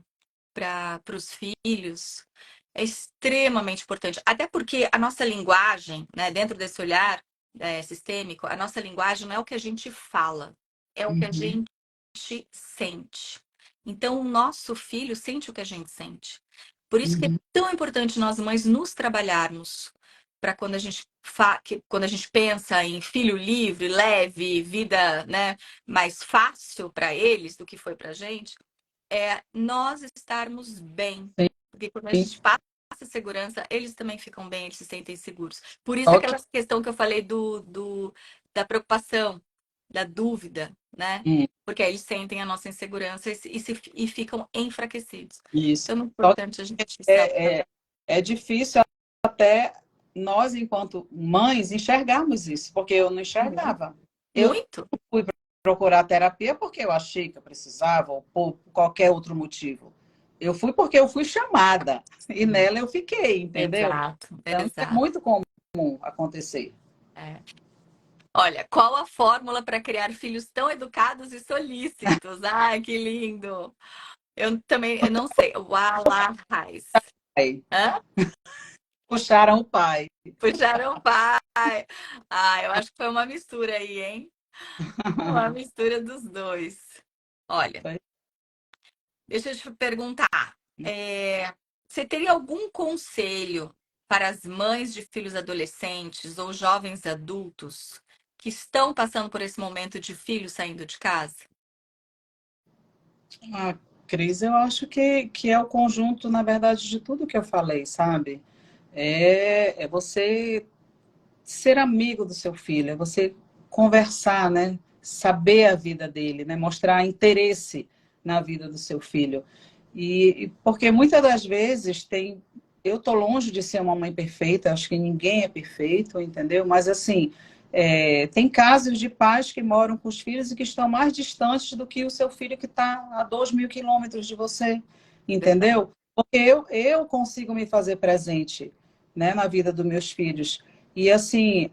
para os filhos é extremamente importante. Até porque a nossa linguagem, né, dentro desse olhar sistêmico, a nossa linguagem não é o que a gente fala, é o que a Uhum. gente sente. Então, o nosso filho sente o que a gente sente. Por isso que é Uhum. tão importante nós mães nos trabalharmos para quando a gente pensa em filho livre, leve, vida, né, mais fácil para eles do que foi para a gente, nós estarmos bem. Sim, Porque quando a sim. gente passa segurança, eles também ficam bem, eles se sentem seguros. Por isso Ok. aquela questão que eu falei da preocupação, da dúvida, né? Porque aí eles sentem a nossa insegurança e ficam enfraquecidos. Isso. Então é muito Só importante a gente saber. é, é, é difícil até nós, enquanto mães, enxergarmos isso, porque eu não enxergava. Eu Muito. fui procurar terapia porque eu achei que eu precisava, ou por qualquer outro motivo. Eu fui porque eu fui chamada, e nela eu fiquei, entendeu? Exato, Então, é exato. muito comum acontecer. É. Olha, qual a fórmula para criar filhos tão educados e solícitos? Ai, que lindo! Eu não sei. Raiz. Aí, Hã? puxaram o pai. Puxaram o pai. Ah, eu acho que foi uma mistura aí, hein? Uma mistura dos dois. Olha, deixa eu te perguntar. Você teria algum conselho para as mães de filhos adolescentes ou jovens adultos que estão passando por esse momento de filho saindo de casa? A crise, eu acho que é o conjunto, na verdade, de tudo que eu falei, sabe? É você ser amigo do seu filho, é você conversar, né? Saber a vida dele, né? Mostrar interesse na vida do seu filho. E porque muitas das vezes eu tô longe de ser uma mãe perfeita, acho que ninguém é perfeito, entendeu? Mas assim, tem casos de pais que moram com os filhos e que estão mais distantes do que o seu filho que está a 2.000 quilômetros de você, entendeu? Porque eu consigo me fazer presente, né, na vida dos meus filhos. E assim,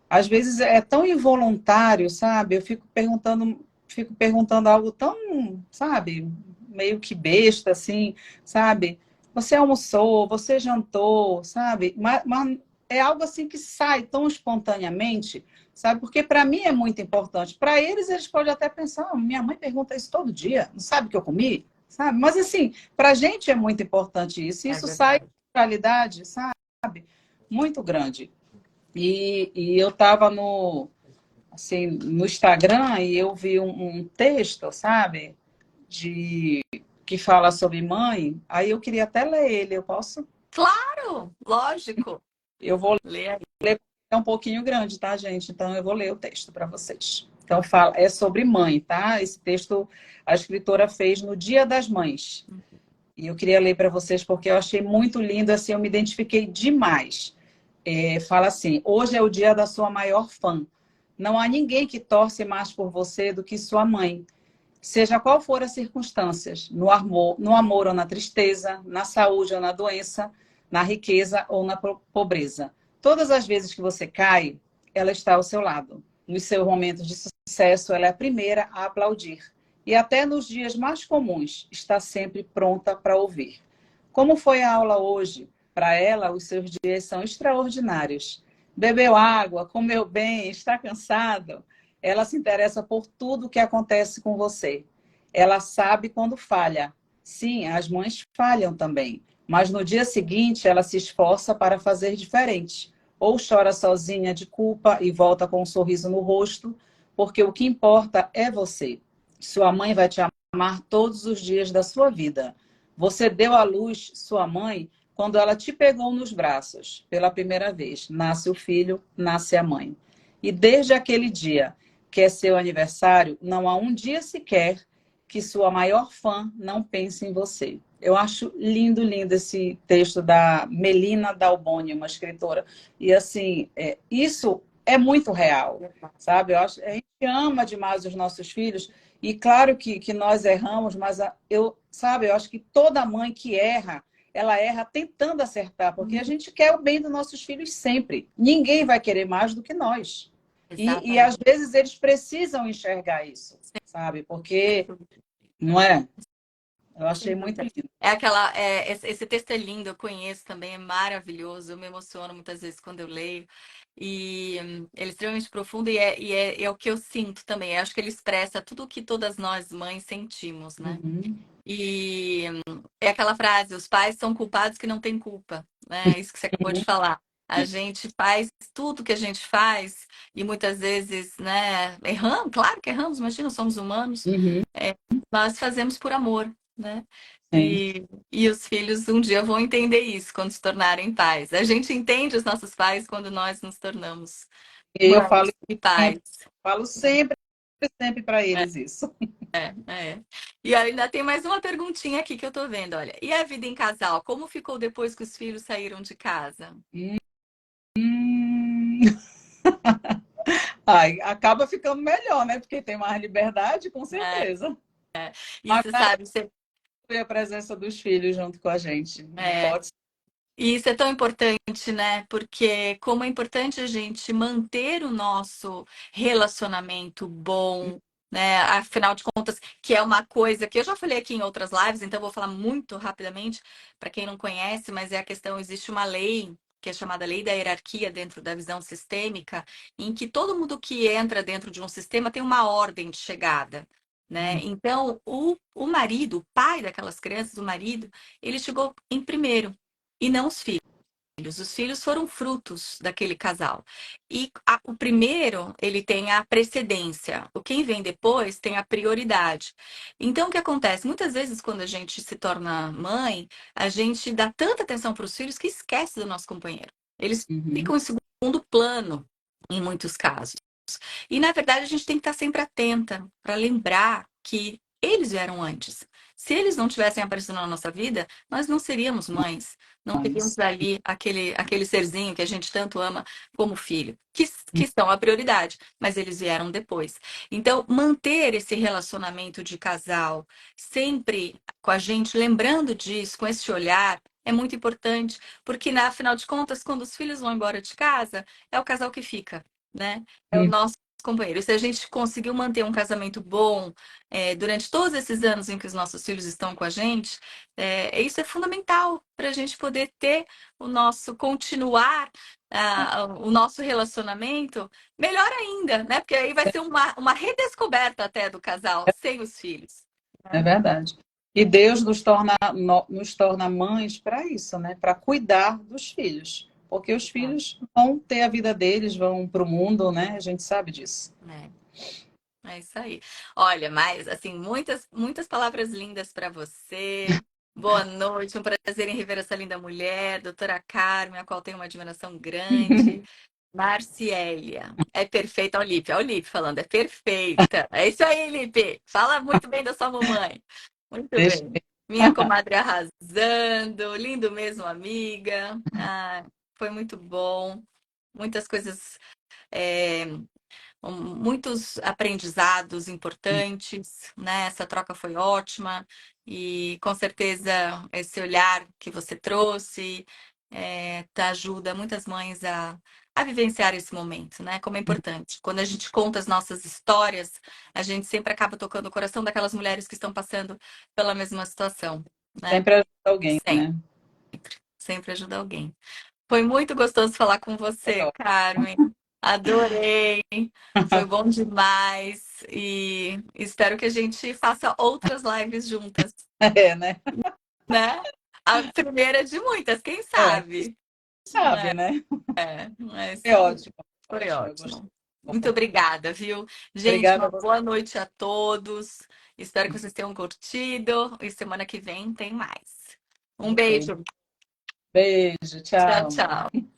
às vezes é tão involuntário, sabe? Eu fico perguntando algo tão, sabe, meio que besta, assim, sabe? Você almoçou, você jantou, sabe? Mas é algo assim que sai tão espontaneamente, sabe? Porque para mim é muito importante. Para eles podem até pensar, minha mãe pergunta isso todo dia, não sabe o que eu comi? Sabe? Mas assim, para a gente é muito importante isso. E É isso sai de verdade. realidade, sabe? Muito grande. E eu estava no Instagram e eu vi um texto, sabe, que fala sobre mãe. Aí eu queria até ler ele. Eu posso? Claro, lógico. Eu vou Lê aí. ler, é um pouquinho grande, tá, gente? Então eu vou ler o texto para vocês. Então é sobre mãe, tá? Esse texto a escritora fez no Dia das Mães. E eu queria ler para vocês porque eu achei muito lindo, assim, eu me identifiquei demais. Fala assim: hoje é o dia da sua maior fã. Não há ninguém que torce mais por você do que sua mãe. Seja qual for as circunstâncias, no amor ou na tristeza, na saúde ou na doença, na riqueza ou na pobreza. Todas as vezes que você cai, ela está ao seu lado. Nos seus momentos de sucesso, ela é a primeira a aplaudir. E até nos dias mais comuns, está sempre pronta para ouvir. Como foi a aula hoje? Para ela, os seus dias são extraordinários. Bebeu água, comeu bem, está cansado? Ela se interessa por tudo que acontece com você. Ela sabe quando falha. Sim, as mães falham também. Mas no dia seguinte, ela se esforça para fazer diferente. Ou chora sozinha de culpa e volta com um sorriso no rosto, porque o que importa é você. Sua mãe vai te amar todos os dias da sua vida. Você deu à luz sua mãe quando ela te pegou nos braços pela primeira vez, nasce o filho, nasce a mãe. E desde aquele dia, que é seu aniversário, não há um dia sequer que sua maior fã não pense em você. Eu acho lindo, lindo esse texto da Melina Dalboni, uma escritora. E assim, isso é muito real, sabe? Eu acho, a gente ama demais os nossos filhos. E claro que nós erramos, mas sabe, eu acho que toda mãe que erra, ela erra tentando acertar, porque a gente quer o bem dos nossos filhos sempre. Ninguém vai querer mais do que nós. E às Exatamente. vezes eles precisam enxergar isso, sabe? Porque, não é? Eu achei Sem muito dúvida. lindo. Esse texto é lindo, eu conheço também, é maravilhoso, eu me emociono muitas vezes quando eu leio. E ele é extremamente profundo e é o que eu sinto também. Eu acho que ele expressa tudo o que todas nós mães sentimos, né? Uhum. E é aquela frase, os pais são culpados que não têm culpa, né? Isso que você acabou de falar. A gente faz tudo que a gente faz e muitas vezes, né, erramos, claro que erramos, imagina, somos humanos, Uhum. nós fazemos por amor, né? Sim. E os filhos um dia vão entender isso quando se tornarem pais. A gente entende os nossos pais quando nós nos tornamos E eu mães e pais. falo sempre, sempre para É, eles isso. é. E ainda tem mais uma perguntinha aqui que eu tô vendo, olha. E a vida em casal, como ficou depois que os filhos saíram de casa? Hum. Ai, acaba ficando melhor, né? Porque tem mais liberdade, com É, certeza. e Mas você sabe, foi a presença dos filhos junto com a gente. Não é, pode ser. e isso é tão importante, né? Porque como é importante a gente manter o nosso relacionamento bom, né? Afinal de contas, que é uma coisa que eu já falei aqui em outras lives, então eu vou falar muito rapidamente para quem não conhece, mas é a questão, existe uma lei que é chamada lei da hierarquia dentro da visão sistêmica, em que todo mundo que entra dentro de um sistema tem uma ordem de chegada. Né? Então, o marido, o pai daquelas crianças, o marido, ele chegou em primeiro e não os filhos. Os filhos foram frutos daquele casal. E o primeiro, ele tem a precedência. O quem vem depois tem a prioridade. Então, o que acontece? Muitas vezes, quando a gente se torna mãe, a gente dá tanta atenção para os filhos que esquece do nosso companheiro. Eles Uhum. ficam em segundo plano, em muitos casos. E, na verdade, a gente tem que estar sempre atenta para lembrar que eles vieram antes. Se eles não tivessem aparecido na nossa vida, nós não seríamos mães. Não teríamos Mas, ali aquele serzinho que a gente tanto ama como filho, que são a prioridade, mas eles vieram depois. Então, manter esse relacionamento de casal sempre com a gente, lembrando disso, com esse olhar, é muito importante, porque, afinal de contas, quando os filhos vão embora de casa, é o casal que fica, né? É o uhum. nosso companheiro. Se a gente conseguiu manter um casamento bom durante todos esses anos em que os nossos filhos estão com a gente, isso é fundamental para a gente poder ter continuar o nosso relacionamento melhor ainda, né? Porque aí vai ser uma redescoberta até do casal sem os filhos. É Né? verdade. E Deus nos torna mães para isso, né? Para cuidar dos filhos. Porque os filhos vão ter a vida deles, vão para o mundo, né? A gente sabe disso. É isso aí. Olha, mas assim, muitas palavras lindas para você. Boa noite, um prazer em rever essa linda mulher, doutora Carmen, a qual tenho uma admiração grande. Marciélia, é perfeita. Olha o Lipe falando, é perfeita. É isso aí, Lipe. Fala muito bem da sua mamãe. Muito Deixa... bem. Minha comadre arrasando, lindo mesmo, amiga. Ah, foi muito bom. Muitas coisas. é, Muitos aprendizados importantes, né? Essa troca foi ótima e com certeza esse olhar que você trouxe ajuda muitas mães a vivenciar esse momento, né? Como é importante. Quando a gente conta as nossas histórias, a gente sempre acaba tocando o coração daquelas mulheres que estão passando pela mesma situação, né? Sempre ajuda alguém, Sempre, né? sempre ajuda alguém. Foi muito gostoso falar com Foi você, Carmen. Adorei. Foi bom demais. E espero que a gente faça outras lives juntas, É, né? né? A primeira de muitas, quem É, sabe? sabe, né? É isso É aí. ótimo, Foi ótimo. Eu gostei. ótimo. Muito obrigada, viu? Gente, Obrigada uma a você. boa noite a todos. Espero que vocês tenham curtido. E semana que vem tem mais. Um Ok. beijo. Beijo, Tchau, tchau. tchau.